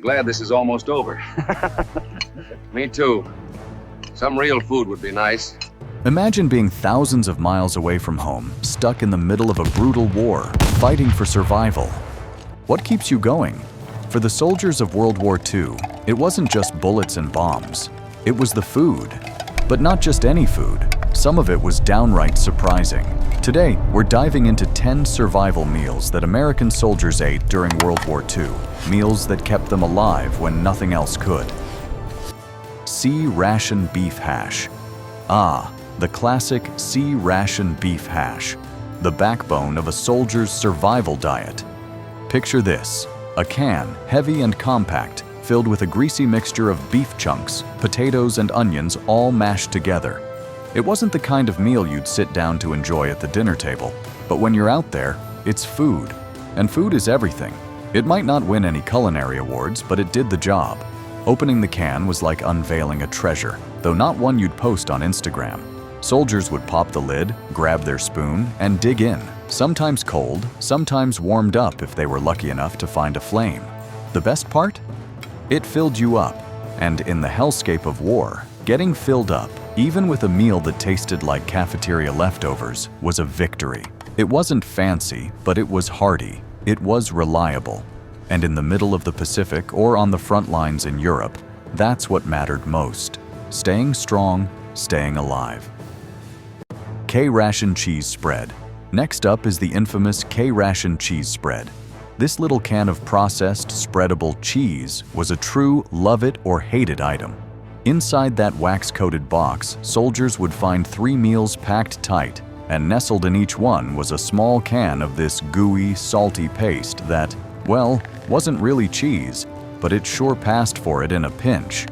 Glad this is almost over. Me too. Some real food would be nice. Imagine being thousands of miles away from home, stuck in the middle of a brutal war, fighting for survival. What keeps you going? For the soldiers of World War II, it wasn't just bullets and bombs. It was the food. But not just any food. Some of it was downright surprising. Today, we're diving into 10 survival meals that American soldiers ate during World War II. Meals that kept them alive when nothing else could. C-ration beef hash. Ah, the classic C-ration beef hash. The backbone of a soldier's survival diet. Picture this, a can, heavy and compact, filled with a greasy mixture of beef chunks, potatoes, and onions all mashed together. It wasn't the kind of meal you'd sit down to enjoy at the dinner table, but when you're out there, it's food. And food is everything. It might not win any culinary awards, but it did the job. Opening the can was like unveiling a treasure, though not one you'd post on Instagram. Soldiers would pop the lid, grab their spoon, and dig in, sometimes cold, sometimes warmed up if they were lucky enough to find a flame. The best part? It filled you up, and in the hellscape of war, getting filled up, even with a meal that tasted like cafeteria leftovers, was a victory. It wasn't fancy, but it was hearty. It was reliable. And in the middle of the Pacific or on the front lines in Europe, that's what mattered most. Staying strong, staying alive. K-ration cheese spread. Next up is the infamous K-ration cheese spread. This little can of processed, spreadable cheese was a true love-it-or-hate-it item. Inside that wax-coated box, soldiers would find 3 meals packed tight, and nestled in each one was a small can of this gooey, salty paste that, well, wasn't really cheese, but it sure passed for it in a pinch.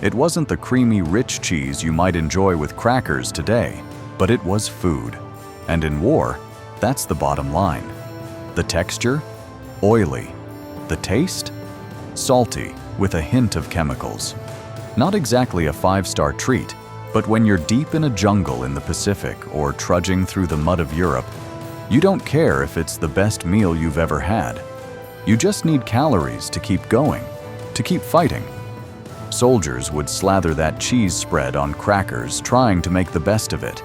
It wasn't the creamy, rich cheese you might enjoy with crackers today, but it was food. And in war, that's the bottom line. The texture? Oily. The taste? Salty, with a hint of chemicals. Not exactly a 5-star treat, but when you're deep in a jungle in the Pacific or trudging through the mud of Europe, you don't care if it's the best meal you've ever had. You just need calories to keep going, to keep fighting. Soldiers would slather that cheese spread on crackers, trying to make the best of it.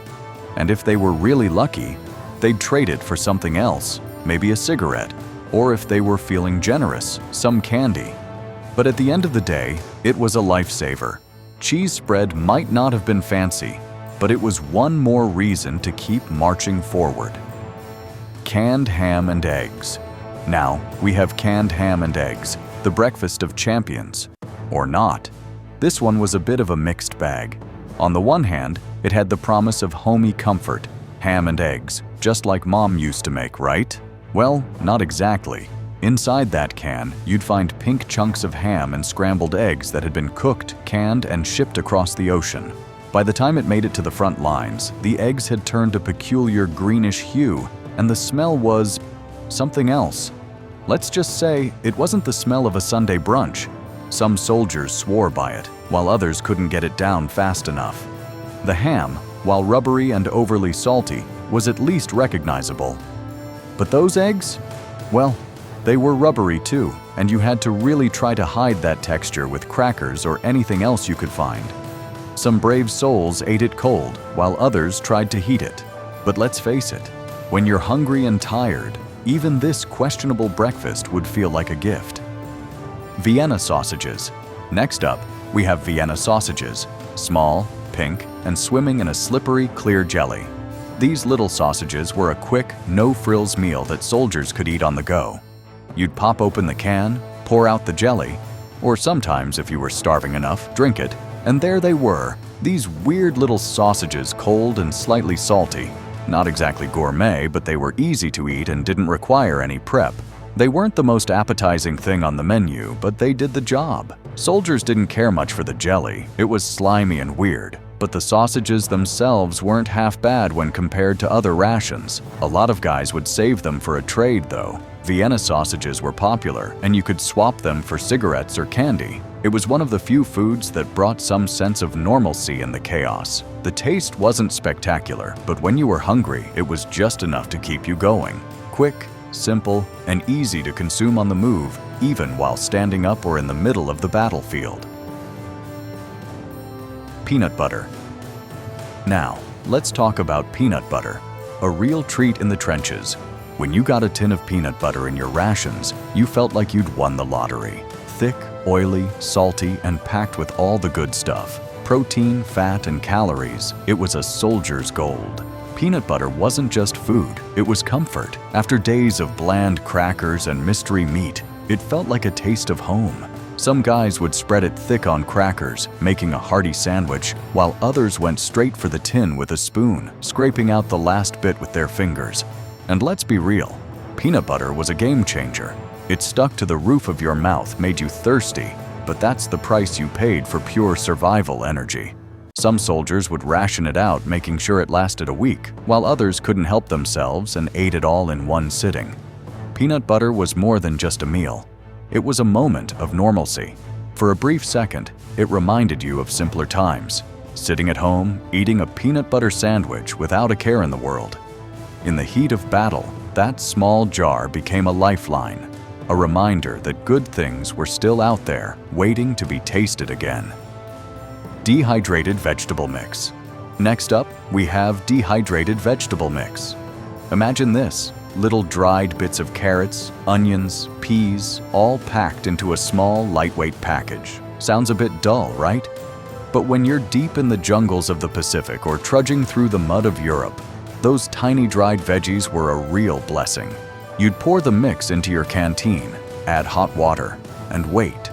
And if they were really lucky, they'd trade it for something else, maybe a cigarette, or if they were feeling generous, some candy. But at the end of the day, it was a lifesaver. Cheese spread might not have been fancy, but it was one more reason to keep marching forward. Canned ham and eggs. Now, we have canned ham and eggs, the breakfast of champions. Or not. This one was a bit of a mixed bag. On the one hand, it had the promise of homey comfort, ham and eggs, just like Mom used to make, right? Well, not exactly. Inside that can, you'd find pink chunks of ham and scrambled eggs that had been cooked, canned, and shipped across the ocean. By the time it made it to the front lines, the eggs had turned a peculiar greenish hue, and the smell was something else. Let's just say it wasn't the smell of a Sunday brunch. Some soldiers swore by it, while others couldn't get it down fast enough. The ham, while rubbery and overly salty, was at least recognizable. But those eggs? Well, they were rubbery too, and you had to really try to hide that texture with crackers or anything else you could find. Some brave souls ate it cold, while others tried to heat it. But let's face it, when you're hungry and tired, even this questionable breakfast would feel like a gift. Vienna sausages. Next up, we have Vienna sausages, small, pink, and swimming in a slippery, clear jelly. These little sausages were a quick, no-frills meal that soldiers could eat on the go. You'd pop open the can, pour out the jelly, or sometimes, if you were starving enough, drink it, and there they were, these weird little sausages, cold and slightly salty. Not exactly gourmet, but they were easy to eat and didn't require any prep. They weren't the most appetizing thing on the menu, but they did the job. Soldiers didn't care much for the jelly. It was slimy and weird. But the sausages themselves weren't half bad when compared to other rations. A lot of guys would save them for a trade, though. Vienna sausages were popular, and you could swap them for cigarettes or candy. It was one of the few foods that brought some sense of normalcy in the chaos. The taste wasn't spectacular, but when you were hungry, it was just enough to keep you going. Quick, simple, and easy to consume on the move, even while standing up or in the middle of the battlefield. Peanut butter. Now, let's talk about peanut butter, a real treat in the trenches. When you got a tin of peanut butter in your rations, you felt like you'd won the lottery. Thick, oily, salty, and packed with all the good stuff. Protein, fat, and calories. It was a soldier's gold. Peanut butter wasn't just food, it was comfort. After days of bland crackers and mystery meat, it felt like a taste of home. Some guys would spread it thick on crackers, making a hearty sandwich, while others went straight for the tin with a spoon, scraping out the last bit with their fingers. And let's be real, peanut butter was a game changer. It stuck to the roof of your mouth, made you thirsty, but that's the price you paid for pure survival energy. Some soldiers would ration it out, making sure it lasted a week, while others couldn't help themselves and ate it all in one sitting. Peanut butter was more than just a meal. It was a moment of normalcy. For a brief second, it reminded you of simpler times, sitting at home, eating a peanut butter sandwich without a care in the world. In the heat of battle, that small jar became a lifeline, a reminder that good things were still out there, waiting to be tasted again. Dehydrated vegetable mix. Next up, we have dehydrated vegetable mix. Imagine this. Little dried bits of carrots, onions, peas, all packed into a small, lightweight package. Sounds a bit dull, right? But when you're deep in the jungles of the Pacific or trudging through the mud of Europe, those tiny dried veggies were a real blessing. You'd pour the mix into your canteen, add hot water, and wait.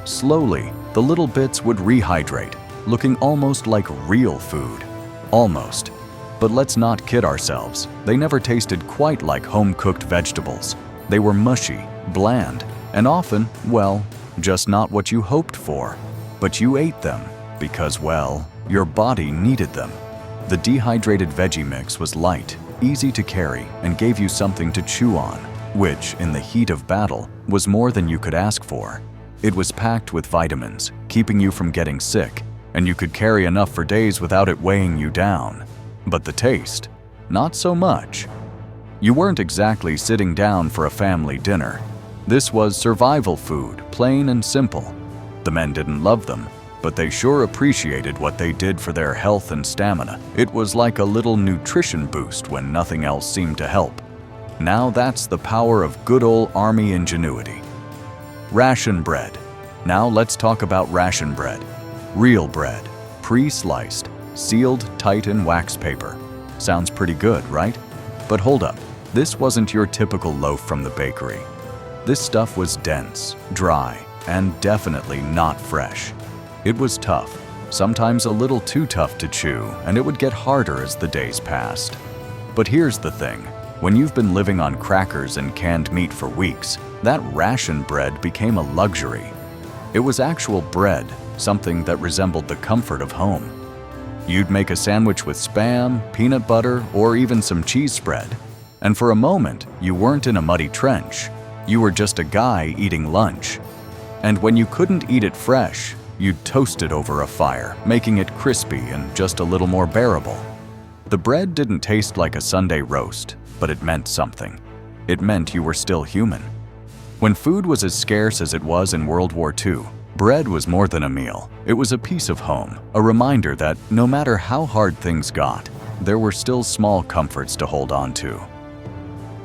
Slowly, the little bits would rehydrate, looking almost like real food. Almost. But let's not kid ourselves, they never tasted quite like home-cooked vegetables. They were mushy, bland, and often, well, just not what you hoped for. But you ate them because, well, your body needed them. The dehydrated veggie mix was light, easy to carry, and gave you something to chew on, which, in the heat of battle, was more than you could ask for. It was packed with vitamins, keeping you from getting sick, and you could carry enough for days without it weighing you down. But the taste, not so much. You weren't exactly sitting down for a family dinner. This was survival food, plain and simple. The men didn't love them, but they sure appreciated what they did for their health and stamina. It was like a little nutrition boost when nothing else seemed to help. Now that's the power of good old Army ingenuity. Ration bread. Now let's talk about ration bread. Real bread, pre-sliced, sealed tight in wax paper. Sounds pretty good, right? But hold up, this wasn't your typical loaf from the bakery. This stuff was dense, dry, and definitely not fresh. It was tough, sometimes a little too tough to chew, and it would get harder as the days passed. But here's the thing, when you've been living on crackers and canned meat for weeks, that ration bread became a luxury. It was actual bread, something that resembled the comfort of home. You'd make a sandwich with Spam, peanut butter, or even some cheese spread. And for a moment, you weren't in a muddy trench. You were just a guy eating lunch. And when you couldn't eat it fresh, you'd toast it over a fire, making it crispy and just a little more bearable. The bread didn't taste like a Sunday roast, but it meant something. It meant you were still human. When food was as scarce as it was in World War II, bread was more than a meal. It was a piece of home, a reminder that no matter how hard things got, there were still small comforts to hold on to.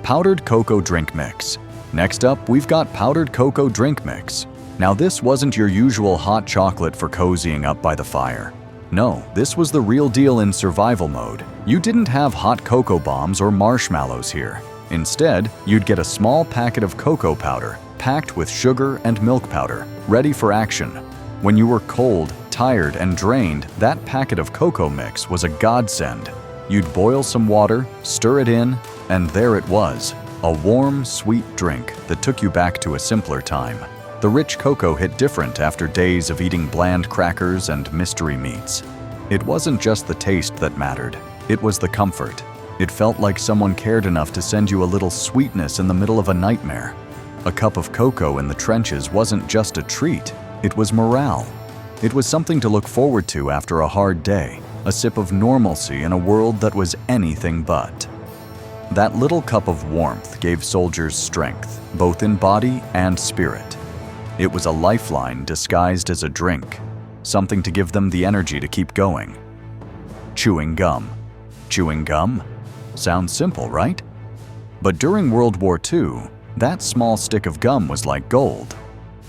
Powdered cocoa drink mix. Next up, we've got powdered cocoa drink mix. Now this wasn't your usual hot chocolate for cozying up by the fire. No, this was the real deal in survival mode. You didn't have hot cocoa bombs or marshmallows here. Instead, you'd get a small packet of cocoa powder, packed with sugar and milk powder, ready for action. When you were cold, tired, and drained, that packet of cocoa mix was a godsend. You'd boil some water, stir it in, and there it was, a warm, sweet drink that took you back to a simpler time. The rich cocoa hit different after days of eating bland crackers and mystery meats. It wasn't just the taste that mattered, it was the comfort. It felt like someone cared enough to send you a little sweetness in the middle of a nightmare. A cup of cocoa in the trenches wasn't just a treat, it was morale. It was something to look forward to after a hard day, a sip of normalcy in a world that was anything but. That little cup of warmth gave soldiers strength, both in body and spirit. It was a lifeline disguised as a drink, something to give them the energy to keep going. Chewing gum. Chewing gum? Sounds simple, right? But during World War II, that small stick of gum was like gold.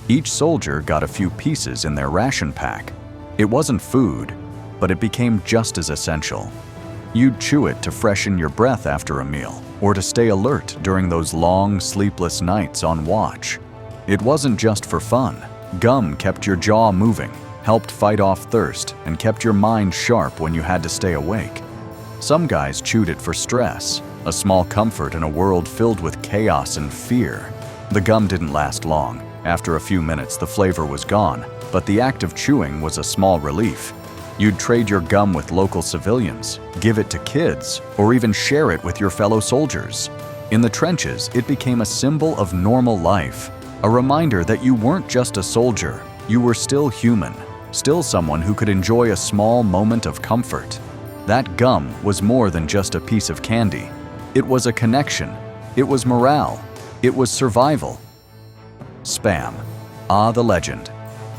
Each soldier got a few pieces in their ration pack. It wasn't food, but it became just as essential. You'd chew it to freshen your breath after a meal, or to stay alert during those long, sleepless nights on watch. It wasn't just for fun. Gum kept your jaw moving, helped fight off thirst, and kept your mind sharp when you had to stay awake. Some guys chewed it for stress, a small comfort in a world filled with chaos and fear. The gum didn't last long. After a few minutes, the flavor was gone, but the act of chewing was a small relief. You'd trade your gum with local civilians, give it to kids, or even share it with your fellow soldiers. In the trenches, it became a symbol of normal life, a reminder that you weren't just a soldier, you were still human, still someone who could enjoy a small moment of comfort. That gum was more than just a piece of candy. It was a connection. It was morale. It was survival. Spam. Ah, the legend.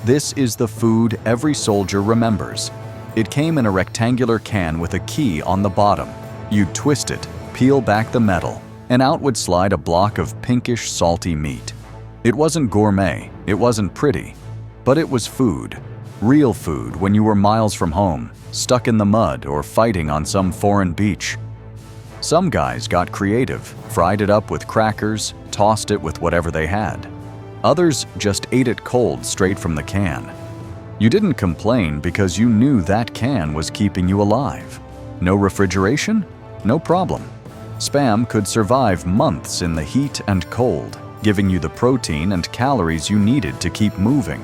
This is the food every soldier remembers. It came in a rectangular can with a key on the bottom. You'd twist it, peel back the metal, and out would slide a block of pinkish, salty meat. It wasn't gourmet, it wasn't pretty, but it was food. Real food when you were miles from home, stuck in the mud or fighting on some foreign beach. Some guys got creative, fried it up with crackers, tossed it with whatever they had. Others just ate it cold straight from the can. You didn't complain because you knew that can was keeping you alive. No refrigeration? No problem. Spam could survive months in the heat and cold, giving you the protein and calories you needed to keep moving.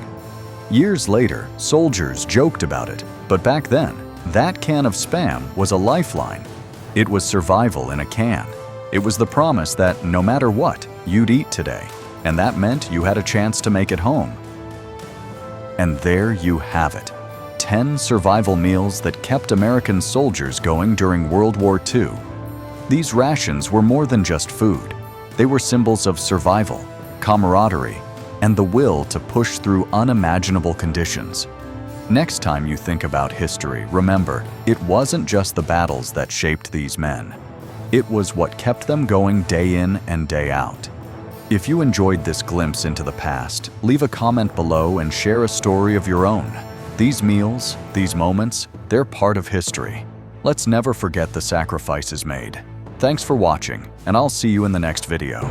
Years later, soldiers joked about it, but back then, that can of Spam was a lifeline. It was survival in a can. It was the promise that no matter what, you'd eat today, and that meant you had a chance to make it home. And there you have it, 10 survival meals that kept American soldiers going during World War II. These rations were more than just food. They were symbols of survival, camaraderie, and the will to push through unimaginable conditions. Next time you think about history, remember, it wasn't just the battles that shaped these men. It was what kept them going day in and day out. If you enjoyed this glimpse into the past, leave a comment below and share a story of your own. These meals, these moments, they're part of history. Let's never forget the sacrifices made. Thanks for watching, and I'll see you in the next video.